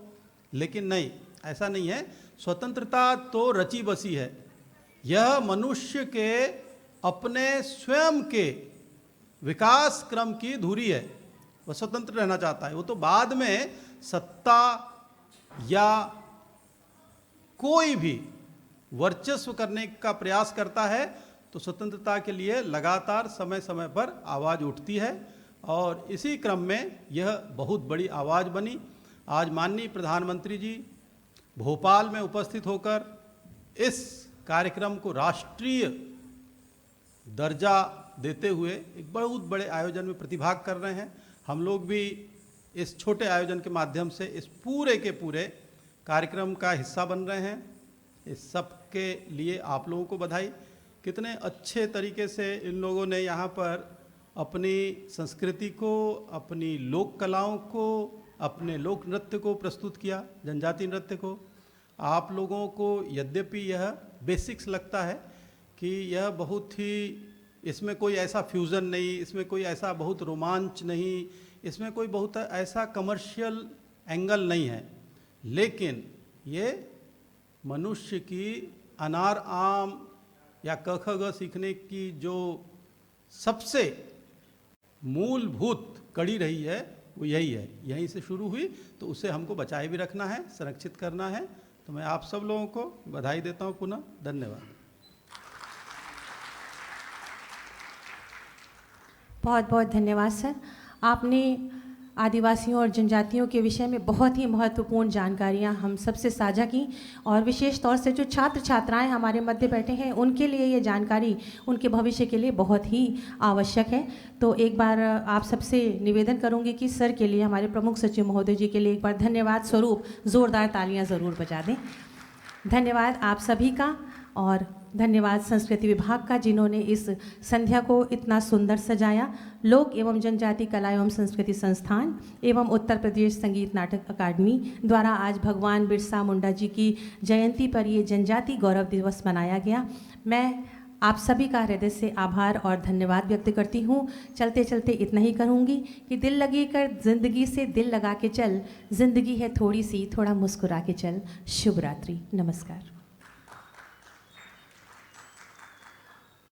लेकिन नहीं, ऐसा नहीं है। स्वतंत्रता तो रची बसी है। यह मनुष्य के अपने स्वयं के विकास क्रम की धुरी है। वह स्वतंत्र रहना चाहता है। वो तो बाद में सत्ता या कोई भी वर्चस्व करने का प्रयास करता है, तो स्वतंत्रता के लिए लगातार समय समय पर आवाज़ उठती है और इसी क्रम में यह बहुत बड़ी आवाज़ बनी। आज माननीय प्रधानमंत्री जी भोपाल में उपस्थित होकर इस कार्यक्रम को राष्ट्रीय दर्जा देते हुए एक बहुत बड़े आयोजन में प्रतिभाग कर रहे हैं। हम लोग भी इस छोटे आयोजन के माध्यम से इस पूरे के पूरे कार्यक्रम का हिस्सा बन रहे हैं। इस सब के लिए आप लोगों को बधाई। कितने अच्छे तरीके से इन लोगों ने यहाँ पर अपनी संस्कृति को, अपनी लोक कलाओं को, अपने लोक नृत्य को प्रस्तुत किया, जनजातीय नृत्य को। आप लोगों को यद्यपि यह बेसिक्स लगता है कि यह बहुत ही, इसमें कोई ऐसा फ्यूज़न नहीं, इसमें कोई ऐसा बहुत रोमांच नहीं, इसमें कोई बहुत ऐसा कमर्शियल एंगल नहीं है, लेकिन ये मनुष्य की अनार आम या क ख ग सीखने की जो सबसे मूलभूत कड़ी रही है वो यही है। यहीं से शुरू हुई, तो उसे हमको बचाए भी रखना है, संरक्षित करना है। तो मैं आप सब लोगों को बधाई देता हूँ पुनः। धन्यवाद। बहुत बहुत धन्यवाद सर। आपने आदिवासियों और जनजातियों के विषय में बहुत ही महत्वपूर्ण जानकारियां हम सबसे साझा की, और विशेष तौर से जो छात्र छात्राएं हमारे मध्य बैठे हैं उनके लिए ये जानकारी उनके भविष्य के लिए बहुत ही आवश्यक है। तो एक बार आप सबसे निवेदन करूंगी कि सर के लिए, हमारे प्रमुख सचिव महोदय जी के लिए एक बार धन्यवाद स्वरूप ज़ोरदार तालियां ज़रूर बजा दें। धन्यवाद आप सभी का, और धन्यवाद संस्कृति विभाग का जिन्होंने इस संध्या को इतना सुंदर सजाया। लोक एवं जनजाति कला एवं संस्कृति संस्थान एवं उत्तर प्रदेश संगीत नाटक अकादमी द्वारा आज भगवान बिरसा मुंडा जी की जयंती पर ये जनजाति गौरव दिवस मनाया गया। मैं आप सभी का हृदय से आभार और धन्यवाद व्यक्त करती हूँ। चलते चलते इतना ही कहूँगी कि दिल लगी कर जिंदगी से दिल लगा के चल, जिंदगी है थोड़ी सी, थोड़ा मुस्कुरा के चल। शुभ रात्रि, नमस्कार।